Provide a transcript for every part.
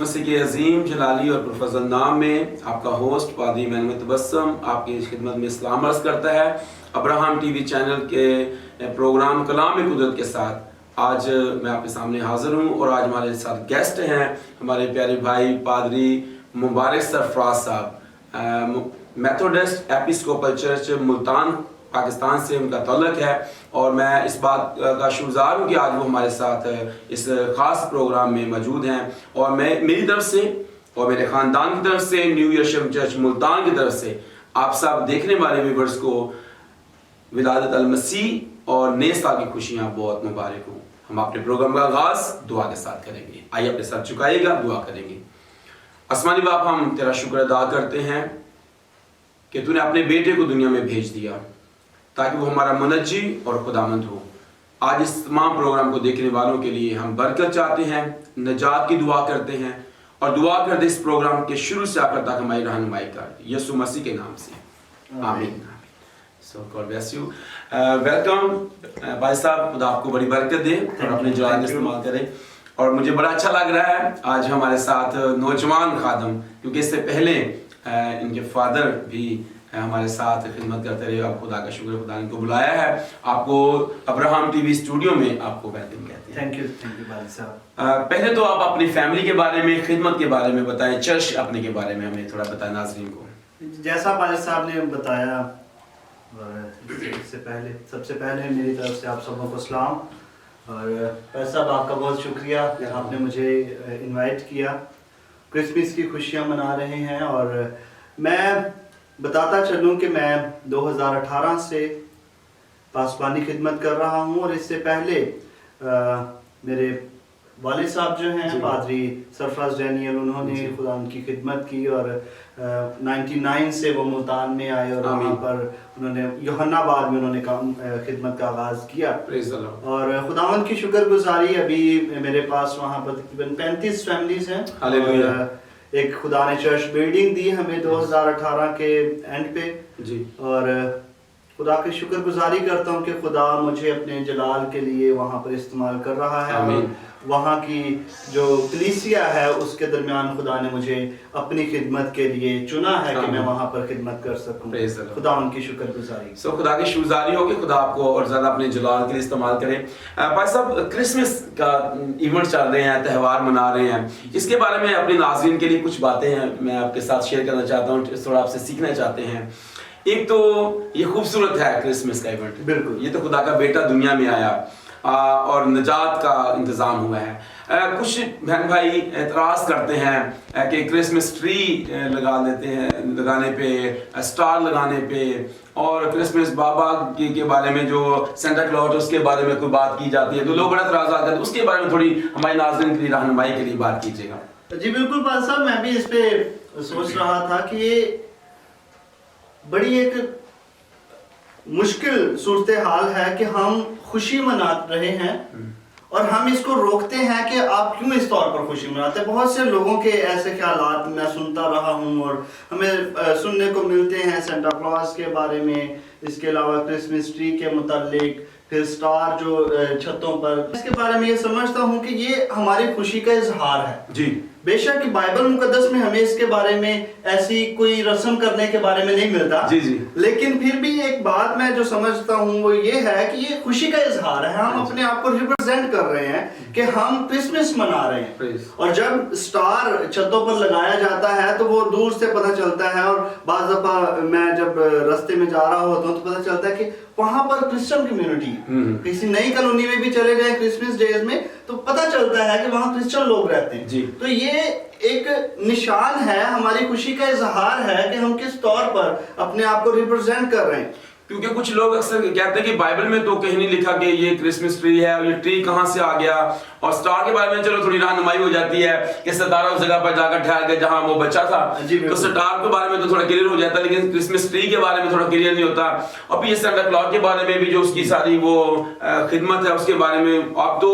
مسیح کے عظیم جلالی اور پرفضل نام میں آپ کا ہوسٹ پادری ایمینول تبسم آپ کی خدمت میں سلام عرض کرتا ہے۔ ابراہم ٹی وی چینل کے پروگرام کلام قدرت کے ساتھ آج میں آپ کے سامنے حاضر ہوں، اور آج ہمارے ساتھ گیسٹ ہیں ہمارے پیارے بھائی پادری مبارک سرفراز صاحب، میتھوڈسٹ ایپیسکوپل چرچ ملتان پاکستان سے ان کا تعلق ہے، اور میں اس بات کا شکرگزار ہوں کہ آج وہ ہمارے ساتھ اس خاص پروگرام میں موجود ہیں، اور میں میری طرف سے اور میرے خاندان کی طرف سے نیو یشم چرچ ملتان کی طرف سے آپ سب دیکھنے والے ویورز کو ولادت المسیح اور نئے سال کی خوشیاں بہت مبارک ہوں۔ ہم اپنے پروگرام کا آغاز دعا کے ساتھ کریں گے۔ آئیے اپنے ساتھ جھکائیے گا، دعا کریں گے۔ آسمانی باپ، ہم تیرا شکر ادا کرتے ہیں کہ تو نے اپنے بیٹے کو دنیا میں بھیج دیا تاکہ وہ ہمارا منجی اور خداوند ہو۔ آج اس تمام پروگرام کو دیکھنے والوں کے لیے ہم برکت چاہتے ہیں، نجات کی دعا کرتے ہیں، اور دعا کرتے اس پروگرام کے شروع سے آخر تک ہماری رہنمائی کر، یسوع مسیح کے نام سے آمین۔ So God bless you. Welcome بھائی صاحب، خدا آپ کو بڑی برکت دے اور اپنے جلال کا استعمال کرے، اور مجھے بڑا اچھا لگ رہا ہے آج ہمارے ساتھ نوجوان خادم، کیونکہ اس سے پہلے ان کے فادر بھی ہمارے ساتھ خدمت کرتے رہے۔ اب خدا کا شکر، خدا نے ان کو بلایا ہے، آپ کو ابراہم ٹی وی اسٹوڈیو میں آپ کو ویلکم کہتے ہیں۔ تھینک یو بھائی صاحب۔ پہلے تو آپ اپنی فیملی کے بارے میں، خدمت کے بارے میں بتائیں، چرچ اپنے کے بارے میں ہمیں تھوڑا بتائیں ناظرین کو۔ جیسا بھائی صاحب نے بتایا، سب سے پہلے میری طرف سے آپ سبوں کو سلام، اور بھائی صاحب آپ کا بہت شکریہ کہ آپ نے مجھے انوائٹ کیا۔ کرسمس کی خوشیاں منا رہے ہیں، اور میں بتاتا چلوں کہ میں 2018 سے پاسبانی خدمت کر رہا ہوں، اور اس سے پہلے میرے والد صاحب جو ہیں پادری سرفراز ڈینیل، انہوں نے خدا ان کی خدمت کی، اور 99 سے وہ ملتان میں آئے، اور وہاں پر انہوں نے یوحنا آباد میں انہوں نے خدمت کا آغاز کیا، اور خداوند کی شکر گزاری ابھی میرے پاس وہاں پر تقریباً 35 فیملیز ہیں، اور ایک خدا نے چرچ بلڈنگ دی ہمیں 2018 کے اینڈ پہ، اور خدا کی شکر گزاری کرتا ہوں کہ خدا مجھے اپنے جلال کے لیے وہاں پر استعمال کر رہا ہے، اور وہاں کی جو کلیسیا ہے اس کے درمیان خدا نے مجھے اپنی خدمت کے لیے چنا ہے کہ میں وہاں پر خدمت کر سکوں۔ خدا ان کی شکر گزاری۔ خدا کی شکر گزاری ہو کہ خدا آپ کو اور زیادہ اپنے جلال کے لیے استعمال کرے۔ بھائی صاحب، کرسمس کا ایونٹ چل رہے ہیں، تہوار منا رہے ہیں، اس کے بارے میں اپنے ناظرین کے لیے کچھ باتیں ہیں میں آپ کے ساتھ شیئر کرنا چاہتا ہوں، تھوڑا آپ سے سیکھنا چاہتے ہیں۔ ایک تو یہ خوبصورت ہے کرسمس کا ایونٹ، بالکل، یہ تو خدا کا بیٹا دنیا میں آیا اور نجات کا انتظام ہوا ہے۔ کچھ بہن بھائی اعتراض کرتے ہیں کہ کرسمس ٹری لگا دیتے ہیں، لگانے پہ، اسٹار لگانے پہ، اور کرسمس بابا کے بارے میں جو سینٹا کلاؤز اس کے بارے میں کوئی بات کی جاتی ہے تو لوگ بڑا اعتراض آتے ہیں، اس کے بارے میں تھوڑی ہمارے ناظرین کے لیے رہنمائی کے لیے بات کیجیے گا۔ جی بالکل بھائی صاحب، میں بھی اس پہ سوچ رہا تھا کہ یہ بڑی ایک مشکل صورتحال ہے کہ ہم خوشی منا رہے ہیں اور ہم اس کو روکتے ہیں کہ آپ کیوں اس طور پر خوشی مناتے ہیں۔ بہت سے لوگوں کے ایسے خیالات میں سنتا رہا ہوں، اور ہمیں سننے کو ملتے ہیں سینٹا کلاز کے بارے میں، اس کے علاوہ کرسمس ٹری کے متعلق، پھر سٹار جو چھتوں پر، اس کے بارے میں یہ سمجھتا ہوں کہ یہ ہماری خوشی کا اظہار ہے۔ جی بے شک بائبل مقدس میں ہمیں اس کے بارے میں ایسی کوئی رسم کرنے کے بارے میں نہیں ملتا، لیکن پھر بھی ایک بات میں جو سمجھتا ہوں وہ یہ ہے کہ یہ خوشی کا اظہار ہے، ہم اپنے آپ کو ریپرزینٹ کر رہے ہیں کہ ہم کرسمس منا رہے ہیں۔ اور جب سٹار چھتوں پر لگایا جاتا ہے تو وہ دور سے پتہ چلتا ہے، اور بعض دفعہ میں جب رستے میں جا رہا ہوتا ہوں تو پتہ چلتا ہے کہ وہاں پر کرسچن کمیونٹی، کسی نئی کالونی میں بھی چلے جائیں کرسمس ڈیز میں تو پتہ چلتا ہے کہ وہاں کرسچن لوگ رہتے ہیں۔ تو یہ ایک نشان ہے، ہماری خوشی کا اظہار ہے کہ ہم کس طور پر اپنے آپ کو ریپرزینٹ کر رہے ہیں۔ کیونکہ کچھ لوگ اکثر کہتے ہیں کہ بائبل میں تو کہیں نہیں لکھا کہ یہ کرسمس ٹری ہے، اور یہ ٹری کہاں سے آ گیا، اور سٹار کے بارے میں چلو تھوڑی رہنمائی ہو جاتی ہے کہ ستارہ اس جگہ پر جا کر ٹھہر گیا جہاں وہ بچہ تھا، تو سٹار کے بارے میں تو تھوڑا کلیئر ہو جاتا ہے، لیکن کرسمس ٹری کے بارے میں تھوڑا کلیئر نہیں ہوتا۔ اور پھر یہ سینٹا کلاؤز کے بارے میں بھی جو اس کی ساری وہ خدمت ہے اس کے بارے میں اب تو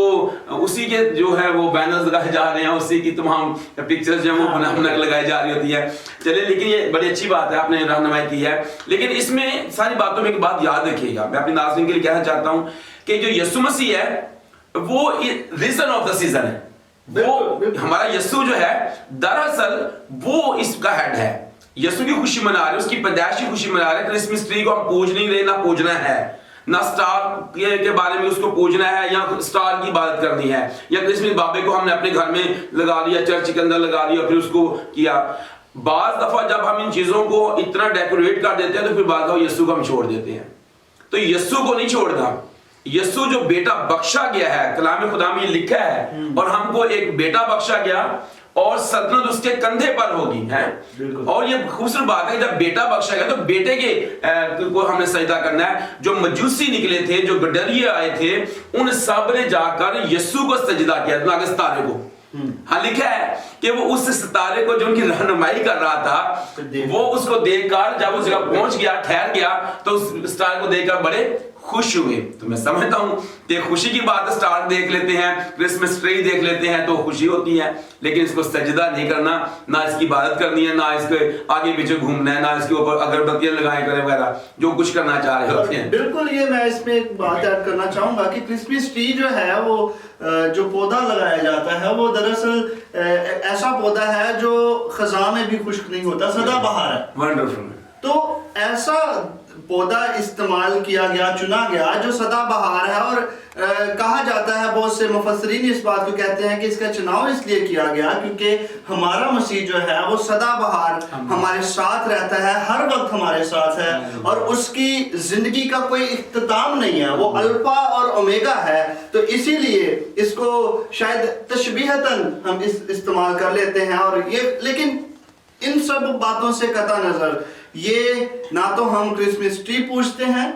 اسی کے جو ہے وہ بینرز لگائے جا رہے ہیں، اسی کی تمام پکچرز جو ہیں وہ لگائی جا رہی ہوتی ہے۔ چلے، لیکن یہ بڑی اچھی بات ہے، آپ نے رہنمائی کی ہے، لیکن اس میں ساری باتوں میں ایک بات یاد رکھیے گا، میں اپنے ناظرین کے لیے کہنا چاہتا ہوں کہ جو یسوع مسیح ہے وہ ریزن آف دا سیزن ہے، वो हमारा यीशु जो है दरअसल वो इसका हेड है। यीशु की खुशी मना रहे, उसकी पैदाइश की खुशी मना रहे। क्रिसमस ट्री को हम पूज नहीं रहे, ना पूजना है, ना स्टार के बारे में उसको पूजना है या स्टार की इबादत करनी है, या क्रिसमस बाबे को हमने अपने घर में लगा लिया, चर्च के अंदर लगा लिया, फिर उसको किया। बाज दफा जब हम इन चीजों को इतना डेकोरेट कर देते हैं तो फिर बाद दफा यीशु को हम छोड़ देते हैं। तो यीशु को नहीं छोड़ना। यीशु जो बेटा बख्शा गया है, कलाम खुदा में लिखा है, और हमको एक बेटा बख्शा गया और सल्तनत उसके कंधे पर होगी है। और ये खूबसूरत बात है, जब बेटा बख्शा गया तो बेटे के को हमने सजदा करना है। जो मजूसी निकले थे, जो गडरिये आए थे, उन सब ने जाकर यीशु को सजदा किया, ना कि सितारे को। हाँ, लिखा है कि वो उस सितारे को जो उनकी रहनुमाई कर रहा था, वो उसको देखकर जब उस जगह पहुंच गया, ठहर गया, तो उस स्टार को देखकर बड़े खुश हुए। तो मैं समझता हूं कि खुशी की बात, स्टार देख लेते हैं, क्रिसमस ट्री देख लेते हैं तो खुशी होती है, लेकिन इसको सजदा नहीं करना, ना इसकी इबादत करनी है, ना इसके आगे पीछे घूमना है, ना इसके ऊपर अगरबत्तियां लगाए करें वगैरह, जो कुछ करना चाह रहे होते हैं। बिल्कुल, ये मैं इसमें एक बात ऐड करना चाहूंगा कि क्रिसमस ट्री जो है वो जो पौधा लगाया जाता है वो दरअसल ऐसा पौधा है जो खज़ां में भी खुश्क नहीं होता, सदाबहार है। वंडरफुल। तो ऐसा पौधा इस्तेमाल किया गया, चुना गया जो सदाबहार है, और कहा जाता है, बहुत से मुफस्सरीन इस बात को कहते हैं कि इसका चुनाव इसलिए किया गया क्योंकि हमारा मसीह जो है वो सदाबहार हमारे साथ रहता है, हर वक्त हमारे साथ है, और उसकी जिंदगी का कोई इख्तिताम नहीं है, वो अल्फा और ओमेगा है। तो इसीलिए इसको शायद तशबीहतन हम इस्तेमाल कर लेते हैं। और ये, लेकिन इन सब बातों से कता नजर, ये ना तो हम क्रिसमस ट्री पूजते हैं,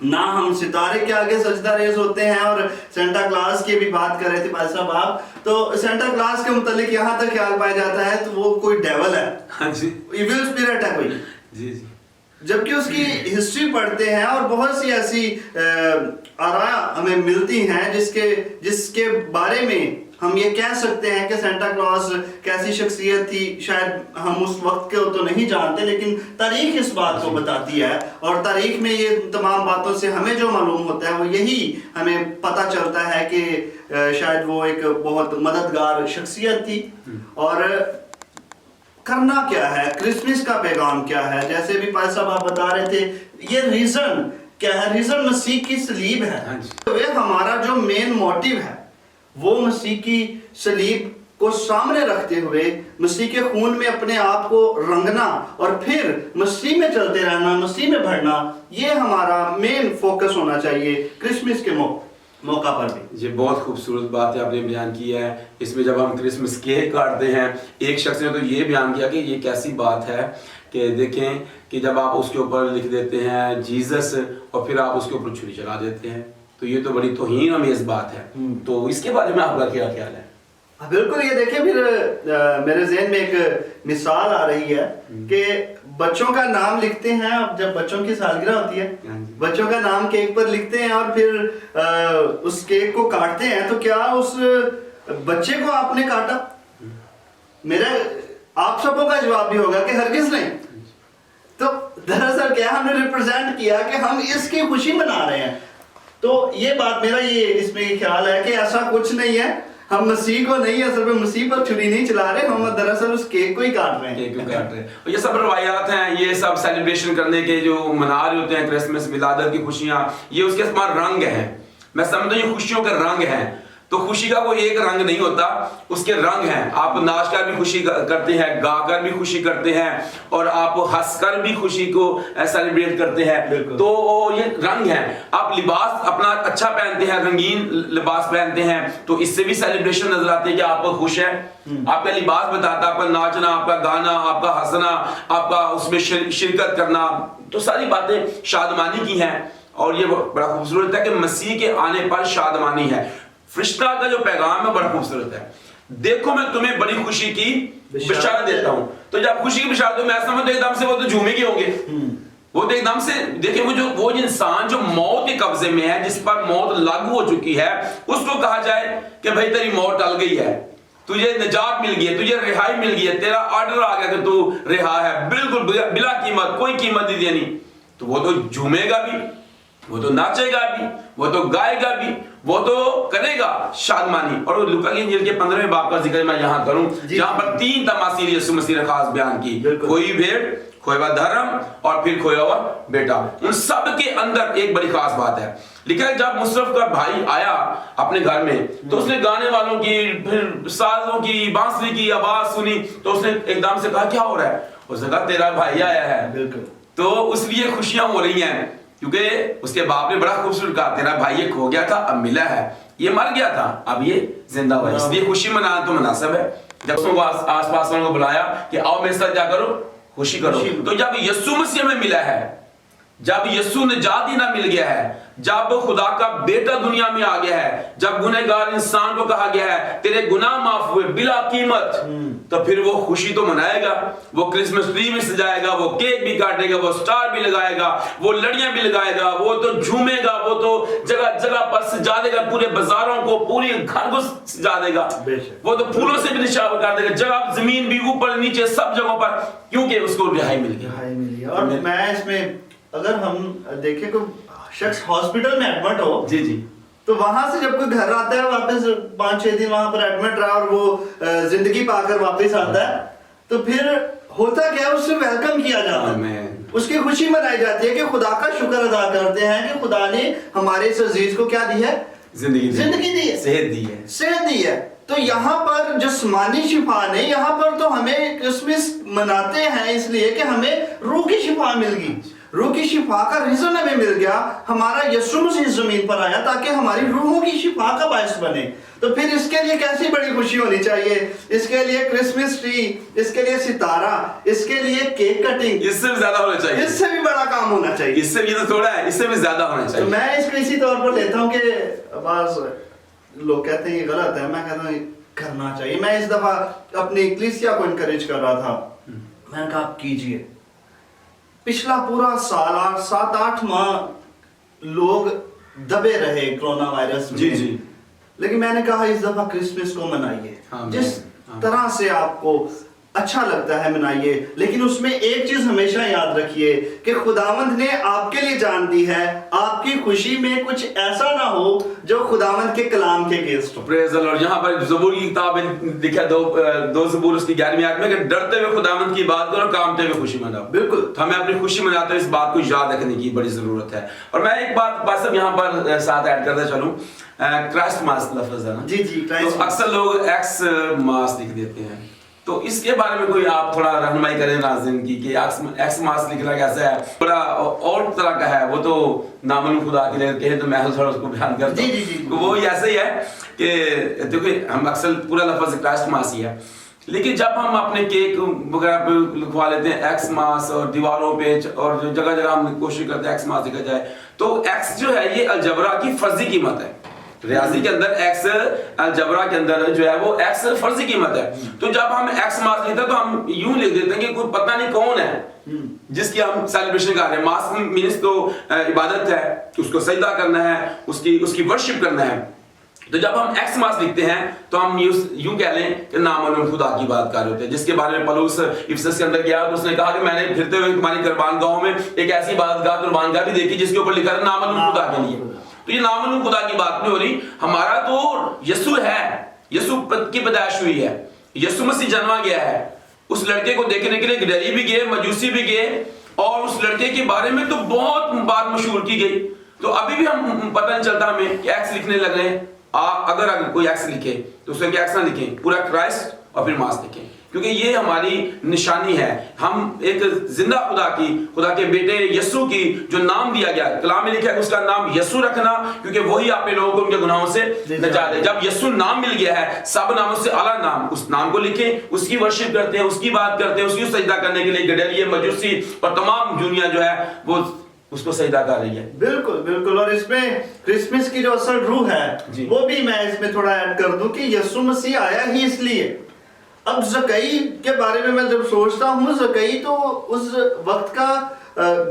ना हम सितारे के आगे सजदा रेज होते हैं। और सेंटा क्लॉज की भी बात कर रहे थे भाई साहब आप, तो सेंटा क्लॉज के मुतालिक यहाँ तक ख्याल पाया जाता है तो वो कोई डेविल है, हाँ जी, इविल स्पिरिट है कोई। जी जी। जबकि उसकी हिस्ट्री पढ़ते हैं और बहुत सी ऐसी आरा हमें मिलती हैं जिसके बारे में हम ये कह सकते हैं कि सेंटा क्लॉज कैसी शख्सियत थी। शायद हम उस वक्त के तो नहीं जानते, लेकिन तारीख इस बात को बताती है, और तारीख में ये तमाम बातों से हमें जो मालूम होता है वो यही हमें पता चलता है कि शायद वो एक बहुत मददगार शख्सियत थी। और करना क्या है, क्रिसमस का पैगाम क्या है, जैसे भी भाई साहब आप बता रहे थे, ये रीजन क्या है? रीजन मसीह की सलीब है। तो ये हमारा जो मेन मोटिव है वो मसीह की सलीब को सामने रखते हुए मसीह के खून में अपने आप को रंगना और फिर मसीह में चलते रहना, मसीह में बढ़ना, ये हमारा मेन फोकस होना चाहिए क्रिसमस के मौका पर भी। ये बहुत खूबसूरत बात है आपने बयान की है। इसमें जब हम क्रिसमस केक काटते हैं, एक शख्स ने तो ये बयान किया कि ये कैसी बात है कि देखें कि जब आप उसके ऊपर लिख देते हैं जीसस और फिर आप उसके ऊपर छुरी चला देते हैं, तो ये तो बड़ी तौहीन अमेज़ बात है। तो इसके बारे में आपका क्या ख्याल है? बिल्कुल, ये देखिए, फिर मेरे ज़हन में एक मिसाल आ रही है कि बच्चों का नाम लिखते हैं। अब जब बच्चों की सालगिरह होती है, बच्चों का नाम केक पर लिखते हैं और फिर उस केक को काटते हैं, तो क्या उस बच्चे को आपने काटा? मेरा आप सबों का जवाब भी होगा कि हरगिज नहीं। तो दरअसल क्या हमने रिप्रेजेंट किया कि हम इसकी खुशी मना रहे हैं। तो ये बात, मेरा ये इसमें ख्याल है कि ऐसा कुछ नहीं है, हम मसीह को नहीं, असल में मसीह पर छुरी नहीं चला रहे, हम दरअसल उस केक को ही काट रहे हैं। केक को काट रहे हैं। और ये सब रवायात हैं, ये सब सेलिब्रेशन करने के जो मना रहे होते हैं क्रिसमस, विलादत की खुशियाँ, ये उसके हमारे रंग हैं। मैं समझता हूँ ये खुशियों के रंग हैं। तो खुशी का कोई एक रंग नहीं होता, उसके रंग हैं। आप नाचकर भी खुशी करते हैं, गाकर भी खुशी करते हैं, और आप हंसकर भी खुशी को सेलिब्रेट करते हैं। तो ये रंग हैं। आप लिबास अपना अच्छा पहनते हैं, रंगीन लिबास पहनते हैं, तो इससे भी सेलिब्रेशन नजर आते हैं कि आप खुश हैं। आपका लिबास बताता है, आपका नाचना, आपका गाना, आपका हंसना, आपका उसमें शिरकत करना, तो सारी बातें शादमानी की हैं। और ये बड़ा खूबसूरत है कि मसीह के आने पर शादमानी है। फरिश्ता का जो पैगाम है बड़ा खूबसूरत है। देखो मैं तुम्हें बड़ी खुशी की बिशारत देता हूं। तो जब खुशी की बिशारत हो, मैं समझता हूं एकदम से वो तो झूमेंगे होंगे। वो तो एकदम से देखिए, वो इंसान जो मौत के कब्जे में है, जिस पर मौत लागू हो चुकी है, उसको कहा जाए कि भाई तेरी मौत टल गई है, तुझे निजात मिल गई है, तुझे रिहाई मिल गई है, तेरा ऑर्डर आ गया कि तू रिहा है, बिल्कुल बिला कीमत, कोई कीमत नहीं देनी, तो वो तो झूमेगा भी। वो तो नाचेगा भी, वो तो गाएगा भी, वो तो करेगा शादमानी। और लूका की इंजील के 15वें बाब का जिक्र मैं यहाँ करूं, जहां पर 3 तमासील यीशु मसीह ने खास बयान की, कोई भेड़, खोया हुआ धर्म और फिर खोया हुआ बेटा। उन सब के अंदर एक बड़ी खास बात है। लिखा है जब मुशर्रफ का भाई आया अपने घर में तो उसने गाने वालों की, फिर साजों की, बांसुरी की आवाज सुनी, तो उसने एकदम से कहा क्या हो रहा है? उसने कहा तेरा भाई आया है। तो उसलिए खुशियां हो रही हैं, क्योंकि उसके बाप ने बड़ा खूबसूरत कहा तेरा भाई ये खो गया था अब मिला है, ये मर गया था अब ये जिंदा हुआ, इसलिए खुशी मनाना तो मुनासिब है। जब उसको आस पास वालों को बुलाया कि आओ मेरे साथ क्या करो, खुशी करो। तो जब यीशु मसीह में मिला है, जब यीशु निजात देना मिल गया है, जब खुदा का बेटा दुनिया में आ गया है, जब गुनहगार इंसान को कहा गया है तेरे गुनाह माफ हुए बिला कीमत, तो फिर वो खुशी तो मनाएगा, वो क्रिसमस ट्री भी सजाएगा, वो केक भी काटेगा, वो स्टार भी लगाएगा, वो लड़ियां भी लगाएगा, वो तो झूमेगा, वो तो जगह जगह पर सजा देगा, पूरे बाजारों को, पूरे घर को सजा देगा, वो तो फूलों से भी निशावर कर देगा, जगह जमीन भी ऊपर नीचे सब जगहों पर, क्योंकि उसको रिहाई मिल गई। और मैं इसमें अगर हम देखें कोई शख्स हॉस्पिटल में एडमिट हो, जी जी, तो वहां से जब कोई घर आता है वापस 5-6 दिन वहां पर एडमिट रहा और वो जिंदगी पाकर वापस आता है, तो फिर होता क्या है, उससे वेलकम किया जाता है, उसकी खुशी मनाई जाती है कि खुदा का शुक्र अदा करते हैं कि खुदा ने हमारे इस अजीज को क्या दी है, जिंदगी दी है, सेहत दी है। तो यहाँ पर जिस्मानी शिफा नहीं, यहाँ पर तो हमें क्रिसमस मनाते हैं इसलिए कि हमें रूह की शिफा मिल गई, रूह की शिफा का रीजन हमें मिल गया, हमारा यीशु मसीह जमीन पर आया ताकि हमारी रूहों की शिफा का बायस बने। तो फिर इसके लिए कैसी बड़ी खुशी होनी चाहिए, इसके लिए क्रिसमस ट्री, इसके लिए सितारा, इसके लिए केक कटिंग, इससे भी ज्यादा होना चाहिए, इससे भी बड़ा काम होना चाहिए, इससे भी तो थोड़ा है, इससे भी ज्यादा होना चाहिए। तो मैं इसको इसी तौर पर लेता हूँ कि बस लोग कहते हैं ये गलत है, मैं कहता हूँ करना चाहिए। मैं इस दफा अपनी इक्लीसिया को इनकरेज कर रहा था, मैंने कहा आप कीजिए। पिछला पूरा साल 7-8 माह लोग दबे रहे कोरोना वायरस में, जी। लेकिन मैंने कहा इस दफा क्रिसमस को मनाइए, जिस तरह से आपको अच्छा लगता है मनाइए, लेकिन उसमें एक चीज हमेशा याद रखिए कि खुदावंद ने आपके लिए जान दी है, आपकी खुशी में कुछ ऐसा ना हो जो खुदावंद के कलाम के अगेंस्ट हो। Praise the Lord. यहाँ पर ज़बूर की किताब में लिखा दो ज़बूर उसकी 11वीं आयत में कि डरते हुए खुदावंद की बात करो, कामते हुए खुशी मनाओ। बिल्कुल, तो हमें अपनी खुशी मनाते हुए इस बात को याद रखने की बड़ी जरूरत है। और मैं एक बात बस यहाँ पर साथ ऐड करता चलूं, क्राइस्ट मास लफ्ज़ है ना, जी, तो अक्सर लोग एक्स मास लिख देते हैं, तो इसके बारे में कोई आप थोड़ा रहनुमाई करें नाज़रीन की कि एक्स मास लिखना कैसा है, थोड़ा और तरह का है, वो तो नामन खुदा के लिए कहें तो मैं थोड़ा उसको बयान करता हूं। तो वो ऐसे ही है कि देखिए हम अक्सर पूरा लफ्ज़ क्राइस्ट मास ही है, लेकिन जब हम अपने केक वगैरह पे लिखवा लेते हैं एक्स मास और दीवारों पे और जगह जगह हम कोशिश करते हैं एक्स मास लिखा जाए, तो एक्स जो है ये अलजबरा की फर्जी कीमत है। रियाजी के अंदर एक्स, अलजबरा के अंदर जो है वो एक्स फर्जी कीमत है। तो जब हम एक्स मास लिखते हैं तो हम यूं लिख देते हैं कि कोई पता नहीं कौन है जिसकी हम सेलिब्रेशन कर रहे हैं। मास मीन्स तो इबादत है, उसको सजदा करना है, उसकी वर्शिप करना है। तो जब हम एक्स मास लिखते हैं तो हम यूं कह लें कि नामालूम खुदा की बात कर रहे होते हैं, जिसके बारे में पौलुस इफिसस के अंदर गया तो उसने कहा कि मैंने फिरते हुए तुम्हारी कुर्बानगाहों में एक ऐसी इबादतगाह कुर्बानगाह भी देखी जिसके ऊपर लिखा है नामालूम खुदा के लिए। तो ये नामालूम खुदा की बात नहीं हो रही, हमारा तो यीशु है, यीशु की पैदाइश हुई है, यीशु मसीह जन्मा गया है। उस लड़के को देखने के लिए गिरई भी गए, मजूसी भी गए, और उस लड़के के बारे में तो बहुत बात मशहूर की गई। तो अभी भी हम पता नहीं चलता हमें कि एक्स लिखने लग रहे हैं। अगर कोई एक्स लिखे तो उसमें क्या एक्स ना लिखें, पूरा क्राइस्ट और फिर मास लिखें, क्योंकि ये हमारी निशानी है। हम एक जिंदा खुदा के बेटे यीशु की जो नाम दिया गया, कलाम में लिखा है उसका नाम यीशु रखना, क्योंकि वही अपने लोगों को उनके गुनाहों से निजात है। जब यीशु नाम मिल गया है, सब नामों से आला नाम, उस नाम को लिखें, उसकी वर्शिप करते हैं, उसकी बात करते हैं, उसकी सजदा करने के लिए गडरिये, मजूसी और तमाम दुनिया जो है वो उसको सजदा कर रही है। बिल्कुल बिल्कुल। और इसमें क्रिसमस की जो असल रूह है वो भी मैं इसमें थोड़ा ऐड कर दूं कि यीशु मसीह आया ही इसलिए। अब ज़कई के बारे में मैं जब सोचता हूँ, ज़कई तो उस वक्त का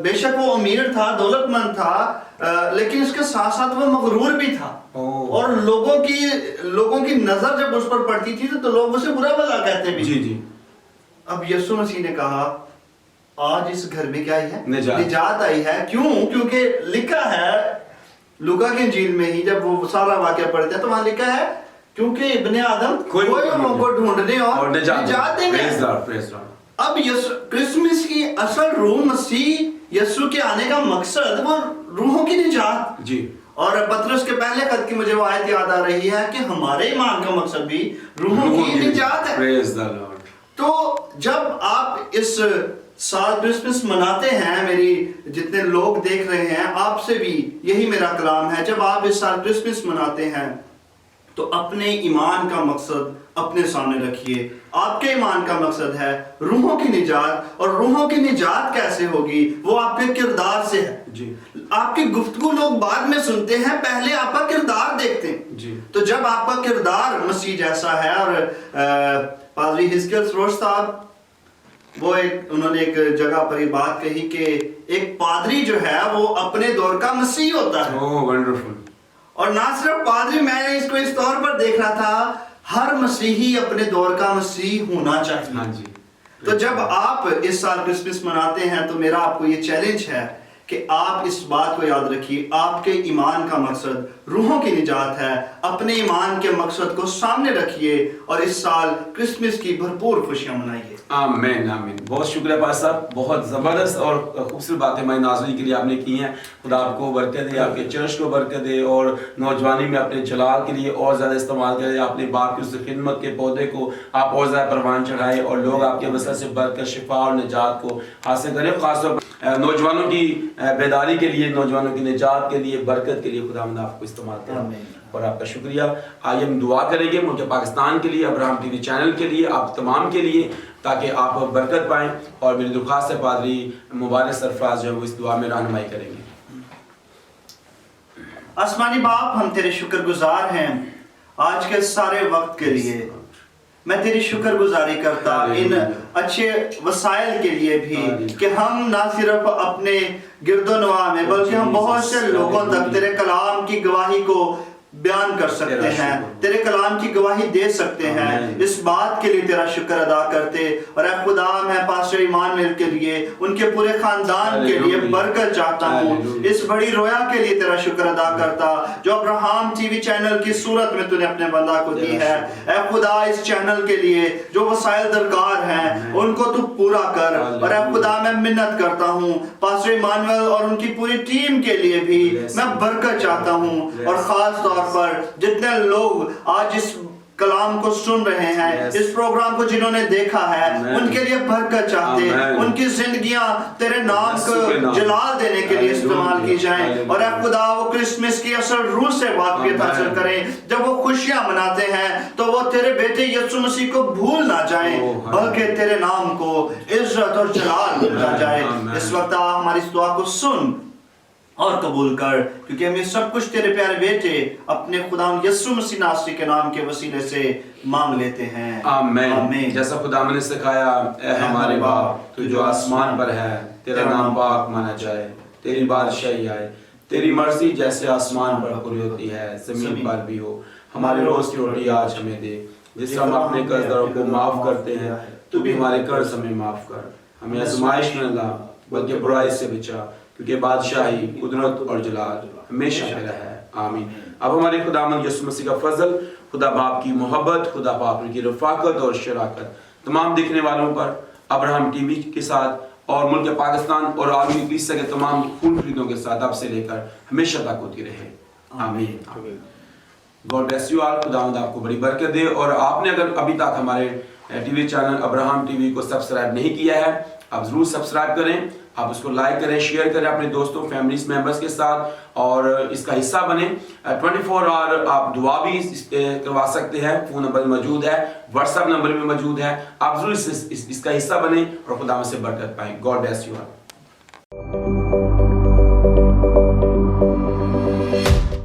बेशक वो अमीर था, दौलतमंद था, लेकिन इसके साथ साथ वो मगरूर भी था। और लोगों की नजर जब उस पर पड़ती थी तो लोग उसे बुरा भला कहते भी। जी। अब यीशु मसीह ने कहा आज इस घर में क्या आई है, निजात आई है। क्यों? क्योंकि लिखा है लूका की इंजील में ही जब वो सारा वाकया पढ़ते हैं तो वहां लिखा है क्योंकि इब्ने आदम कोई को ढूंढने और निजात देंगे। अब क्रिसमस की असल रूह मसीह यीशु के आने का मकसद वो रूहों की निजात जी। और पतरस के पहले खत की मुझे वो आयत याद आ रही है कि हमारे ईमान का मकसद भी रूहों की निजात है। तो जब आप इस साल क्रिसमस मनाते हैं, मेरी जितने लोग देख रहे हैं आपसे भी यही मेरा कलाम है, जब आप इस साल क्रिसमस मनाते हैं तो अपने ईमान का मकसद अपने सामने रखिए। आपके ईमान का मकसद है रूहों की निजात, और रूहों की निजात कैसे होगी वो आपके किरदार से है जी। आपकी गुफ्तगू लोग बाद में सुनते हैं, पहले आपका किरदार देखते हैं जी। तो जब आपका किरदार मसीह जैसा है, और पादरी हिजकियल सरोज साहब वो उन्होंने एक जगह पर ये बात कही कि एक पादरी जो है वो अपने दौर का मसीह होता है। ओह वंडरफुल। और ना सिर्फ पादरी, मैंने इसको इस तौर पर देख रहा था, हर मसीही अपने दौर का मसीह होना चाहिए। हाँ जी। तो जब आप इस साल क्रिसमस मनाते हैं तो मेरा आपको ये चैलेंज है कि आप इस बात को याद रखिए, आपके ईमान का मकसद रूहों की निजात है। अपने ईमान के मकसद को सामने रखिए और इस साल क्रिसमस की भरपूर खुशियां मनाइए। आमीन आमीन। बहुत शुक्रिया पास साहब, बहुत ज़बरदस्त और खूबसूरत बातें हमारे नाज़रीन के लिए आपने की हैं। खुदा आपको बरकत दे, आपके चर्च को बरकत दे, और नौजवानी में अपने जलाल के लिए और ज़्यादा इस्तेमाल करें। आपने बाप की उस खिदमत के पौधे को आप और ज़्यादा परवान चढ़ाएँ और लोग आपके वसत से बरकत, शिफा और निजात को हासिल करें। ख़ासतौर पर नौजवानों की बेदारी के लिए, नौजवानों की निजात के लिए, बरकत के लिए खुदावंद आपको इस्तेमाल करें। और आपका शुक्रिया। आइए हम दुआ करेंगे मुल्क पाकिस्तान के लिए, अब्राहम टीवी चैनल के लिए, आप तमाम के लिए, ताकि आप बरकत पाएं। और मेरी दरख्वास्त है पादरी मुबारक सरफराज जो है वो इस दुआ में रहनुमाई करेंगे। आसमानी बाप, हम तेरे शुक्रगुजार हैं आज के सारे वक्त के लिए। मैं तेरी शुक्रगुजारी करता इन अच्छे वसाइल के लिए भी कि हम ना सिर्फ अपने गिरदोनवा में बल्कि हम बहुत से लोगों तक तेरे कलाम की गवाही को बयान कर सकते हैं, तेरे कलाम की गवाही दे सकते हैं। इस बात के लिए तेरा शुक्र अदा करते। और ऐ खुदा, मैं पास्टर इमानुएल के लिए, उनके पूरे खानदान के लिए बरकत चाहता हूँ। इस बड़ी रोया के लिए तेरा शुक्र अदा करता जो अब्राहम टीवी चैनल की सूरत में तूने अपने बंदा को दी है। ऐ खुदा, इस चैनल के लिए जो वसाइल दरकार हैं उनको तू पूरा कर। और ऐ खुदा, मैं मिन्नत करता हूँ पास्टर इमानुएल और उनकी पूरी टीम के लिए भी मैं बरकत चाहता हूँ। और खास तौर पर जितने लोग आज इस कलाम को सुन रहे हैं, इस प्रोग्राम को जिन्होंने देखा है, उनके लिए बरकत चाहते, उनकी जिंदगियां तेरे नाम को जलाल देने के लिए इस्तेमाल की जाएं। और ऐ खुदा, वो क्रिसमस की असल रूह से वाक़िफ़ियत हासिल करें। जब वो खुशियां मनाते हैं तो वो तेरे बेटे यीशु मसीह को भूल ना जाएं, बल्कि तेरे नाम को इज्जत और जलाल मिलता जाए। इस वक्त हमारी इस दुआ को सुन और कबूल कर, क्योंकि हम ये सब कुछ तेरे प्यारे बेटे अपने खुदा यीशु मसीह नासरी के नाम के वसीले से मांग लेते हैं। आमीन। जैसा खुदा ने सिखाया, ऐ हमारे बाप तू जो आसमान पर है, तेरा नाम पाक माना जाए, तेरी बादशाही आए, तेरी मर्जी जैसे आसमान पर पूरी होती है जमीन पर भी हो। हमारी रोज की रोटी आज हमें दे, जिससे हम अपने कर्जदारों को माफ करते हैं, तू भी हमारे कर्ज हमें माफ कर। हमें आजमाइश में न ला, बल्कि बुराई से बचा, क्योंकि बादशाही, कुदरत और जलाल हमेशा तेरा है। आमीन। अब हमारे खुदावंद यीशु मसीह का फजल, खुदा बाप की मोहब्बत, खुदा बाप की रफाकत और शराकत तमाम देखने वालों पर, अब्राहम टीवी के साथ और मुल्क पाकिस्तान और आलमी कलीसिया के तमाम खून खरीदों के साथ अब से लेकर हमेशा तक होती रहे। आमीन। God bless you all. खुदावंद आपको बड़ी बरकत दे। और आपने अगर अभी तक हमारे टीवी चैनल अब्राहम टीवी को सब्सक्राइब नहीं किया है, आप जरूर सब्सक्राइब करें। आप उसको लाइक करें, शेयर करें अपने दोस्तों, फैमिलीज मेंबर्स के साथ, और इसका हिस्सा बने। 24 आवर आप दुआ भी करवा सकते हैं। फोन नंबर मौजूद है, व्हाट्सएप नंबर भी मौजूद है। आप जरूर इसका हिस्सा बने और खुदा से बरकत पाएं। God bless you all.